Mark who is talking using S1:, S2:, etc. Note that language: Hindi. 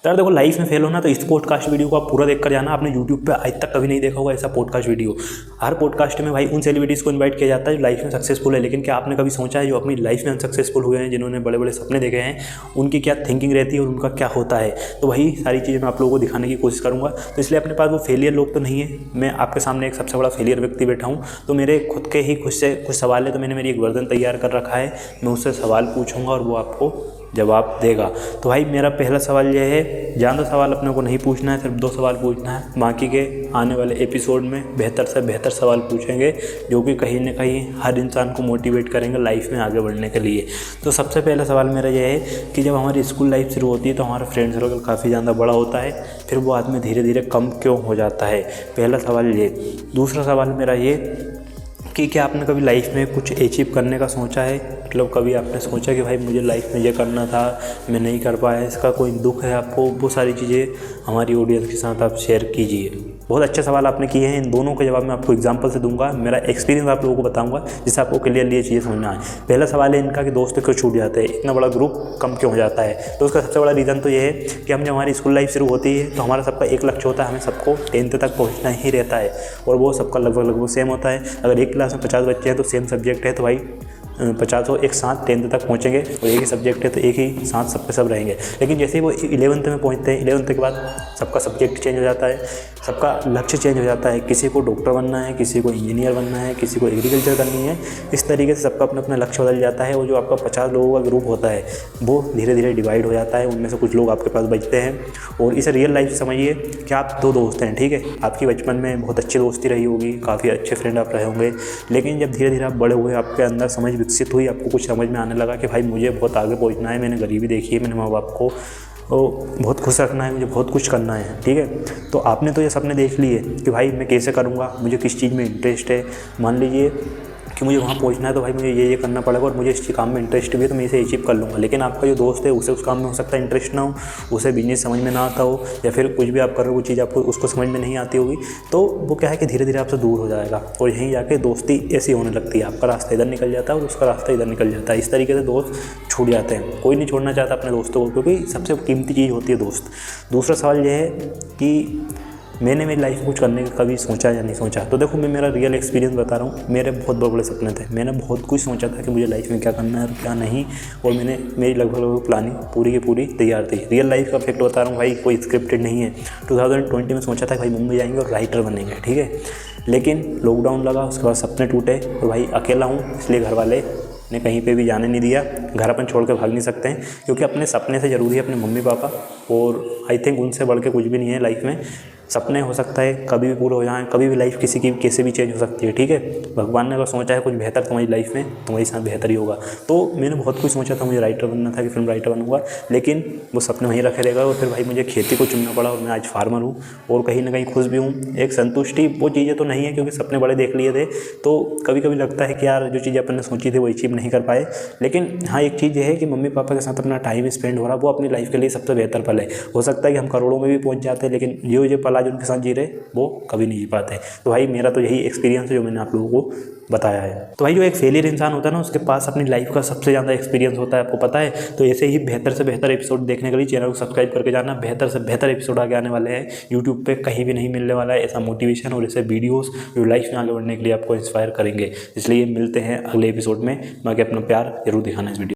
S1: यार देखो, लाइफ में फेल होना तो इस पॉडकास्ट वीडियो को आप पूरा देख कर जाना। आपने यूट्यूब पे आज तक कभी नहीं देखा होगा ऐसा पॉडकास्ट वीडियो। हर पॉडकास्ट में भाई उन सेलिब्रिटीज़ को इनवाइट किया जाता है जो लाइफ में सक्सेसफुल है, लेकिन क्या आपने कभी सोचा है जो अपनी लाइफ में अनसक्सेसफुल हुए हैं, जिन्होंने बड़े बड़े सपने देखे हैं, उनकी क्या थिंकिंग रहती है और उनका क्या होता है। तो वही सारी चीज़ें मैं आप लोगों को दिखाने की कोशिश करूँगा। तो इसलिए अपने पास वो फेलियर लोग तो नहीं है, मैं आपके सामने एक सबसे बड़ा फेलियर व्यक्ति बैठा हूँ। तो मेरे खुद के ही से कुछ सवाल है, तो मैंने मेरी एक वर्जन तैयार कर रखा है। मैं उससे सवाल पूछूंगा और वो आपको जवाब देगा। तो भाई मेरा पहला सवाल यह है, ज़्यादा सवाल अपने को नहीं पूछना है, सिर्फ 2 सवाल पूछना है। बाकी के आने वाले एपिसोड में बेहतर से बेहतर सवाल पूछेंगे जो कि कहीं ना कहीं हर इंसान को मोटिवेट करेंगे लाइफ में आगे बढ़ने के लिए। तो सबसे पहला सवाल मेरा यह है कि जब हमारी स्कूल लाइफ शुरू होती है तो हमारा फ्रेंड सर्कल काफ़ी ज़्यादा बड़ा होता है, फिर वो बाद में धीरे धीरे कम क्यों हो जाता है। पहला सवाल ये। दूसरा सवाल मेरा ये कि क्या आपने कभी लाइफ में कुछ अचीव करने का सोचा है, मतलब कभी आपने सोचा कि भाई मुझे लाइफ में ये करना था, मैं नहीं कर पाया, इसका कोई दुख है आपको, वो सारी चीज़ें हमारी ऑडियंस के साथ आप शेयर कीजिए। बहुत अच्छे सवाल आपने किए हैं। इन दोनों के जवाब मैं आपको एग्जांपल से दूंगा, मेरा एक्सपीरियंस आप लोगों को बताऊंगा जिससे आपको क्लियरली ये चीज़ें समझना है। पहला सवाल है इनका कि दोस्त क्यों छूट जाते हैं, इतना बड़ा ग्रुप कम क्यों हो जाता है। तो उसका सबसे बड़ा रीज़न तो ये है कि हम जब हमारी स्कूल लाइफ शुरू होती है तो हमारा सबका एक लक्ष्य होता है, हमें सबको 10th तक पहुँचना ही रहता है और वो सबका लगभग सेम होता है। अगर एक क्लास में 50 बच्चे हैं तो सेम सब्जेक्ट है तो भाई 50 एक साथ 10th तक पहुँचेंगे और एक ही सब्जेक्ट है तो एक ही साथ सब पे सब रहेंगे। लेकिन जैसे ही वो 11th में पहुँचते हैं, 11th के बाद सबका सब्जेक्ट चेंज हो जाता है, सबका लक्ष्य चेंज हो जाता है। किसी को डॉक्टर बनना है, किसी को इंजीनियर बनना है, किसी को एग्रीकल्चर करनी है। इस तरीके से सबका अपना अपना लक्ष्य बदल जाता है और जो आपका 50 लोगों का ग्रुप होता है वो धीरे धीरे डिवाइड हो जाता है। उनमें से कुछ लोग आपके पास बचते हैं और इसे रियल लाइफ समझिए कि आप 2 दोस्त हैं, ठीक है। आपकी बचपन में बहुत अच्छी दोस्ती रही होगी, काफ़ी अच्छे फ्रेंड आप रहे होंगे, लेकिन जब धीरे धीरे आप बड़े हुए, आपके अंदर समझ विकसित हुई, आपको कुछ समझ में आने लगा कि भाई मुझे बहुत आगे पहुँचना है, मैंने गरीबी देखी है, मैंने माँ बाप को बहुत खुश रखना है, मुझे बहुत कुछ करना है, ठीक है। तो आपने तो ये सपने देख लिए कि भाई मैं कैसे करूँगा, मुझे किस चीज़ में इंटरेस्ट है। मान लीजिए कि मुझे वहाँ पहुँचना है तो भाई मुझे ये करना पड़ेगा और मुझे इस काम में इंटरेस्ट भी है तो मैं इसे अचीव कर लूँगा। लेकिन आपका जो दोस्त है उसे उस काम में हो सकता है इंटरेस्ट ना हो, उसे बिजनेस समझ में ना आता हो, या फिर कुछ भी आप कर रहे हो वो चीज़ आपको उसको समझ में नहीं आती होगी, तो वो क्या है कि धीरे धीरे आपसे दूर हो जाएगा और यहीं जाके दोस्ती ऐसी होने लगती है, आपका रास्ता इधर निकल जाता है और उसका रास्ता इधर निकल जाता है। इस तरीके से दोस्त छूट जाते हैं। कोई नहीं छोड़ना चाहता अपने दोस्तों को, क्योंकि सबसे कीमती चीज़ होती है दोस्त। दूसरा सवाल यह है कि मैंने मेरी लाइफ में कुछ करने का कभी सोचा या नहीं सोचा। तो देखो, मैं मेरा रियल एक्सपीरियंस बता रहा हूँ। मेरे बहुत बड़े बड़े सपने थे, मैंने बहुत कुछ सोचा था कि मुझे लाइफ में क्या करना है और क्या नहीं, और मेरी लगभग प्लानिंग पूरी की पूरी तैयार थी। रियल लाइफ का फैक्ट बता रहा हूँ भाई, कोई स्क्रिप्टेड नहीं है। 2020 में सोचा था भाई मुंबई जाएंगे और राइटर बनेंगे, ठीक है। लेकिन लॉकडाउन लगा, उसके बाद सपने टूटे और भाई अकेला हूँ, इसलिए घर वाले ने कहीं पे भी जाने नहीं दिया। घर अपन छोड़ के भाग नहीं सकते हैं, क्योंकि अपने सपने से ज़रूरी है अपने मम्मी पापा, और आई थिंक उनसे बढ़ के कुछ भी नहीं है लाइफ में। सपने हो सकता है कभी भी पूरे हो जाएं, कभी भी लाइफ किसी की कैसे भी चेंज हो सकती है, ठीक है। भगवान ने अगर सोचा है कुछ बेहतर तुम्हारी लाइफ में, तुम्हारे साथ बेहतर ही होगा। तो मैंने बहुत कुछ सोचा था, मुझे राइटर बनना था कि फिल्म राइटर बनूंगा, लेकिन वो सपने वहीं रखे रहेगा और फिर भाई मुझे खेती को चुनना पड़ा और मैं आज फार्मर हूँ और कहीं ना कहीं खुश भी हूँ। एक संतुष्टि वो चीज़ें तो नहीं है, क्योंकि सपने बड़े देख लिए थे, तो कभी कभी लगता है कि यार जो चीज़ें अपन ने सोची थी वो अचीव नहीं कर पाए। लेकिन हाँ, एक चीज़ ये है कि मम्मी पापा के साथ अपना टाइम स्पेंड हो रहा, वो अपनी लाइफ के लिए सबसे बेहतर पल है। हो सकता है कि हम करोड़ों में भी पहुँच जाते हैं, लेकिन जो पल आज उनके साथ जी रहे वो कभी नहीं जी पाते। तो भाई मेरा तो यही एक्सपीरियंस है जो मैंने आप लोगों को बताया है। तो भाई जो एक फेलियर इंसान होता है ना, उसके पास अपनी लाइफ का सबसे ज़्यादा एक्सपीरियंस होता है, आपको पता है। तो ऐसे ही बेहतर से बेहतर एपिसोड देखने के लिए चैनल को सब्सक्राइब करके जाना। बेहतर से बेहतर एपिसोड आगे आने वाले हैं, यूट्यूब पे कहीं भी नहीं मिलने वाला है ऐसा मोटिवेशन और ऐसे वीडियोस जो लाइफ में आगे बढ़ने के लिए आपको इंस्पायर करेंगे। इसलिए मिलते हैं अगले एपिसोड में। बाकी अपना प्यार जरूर दिखाना इस वीडियो।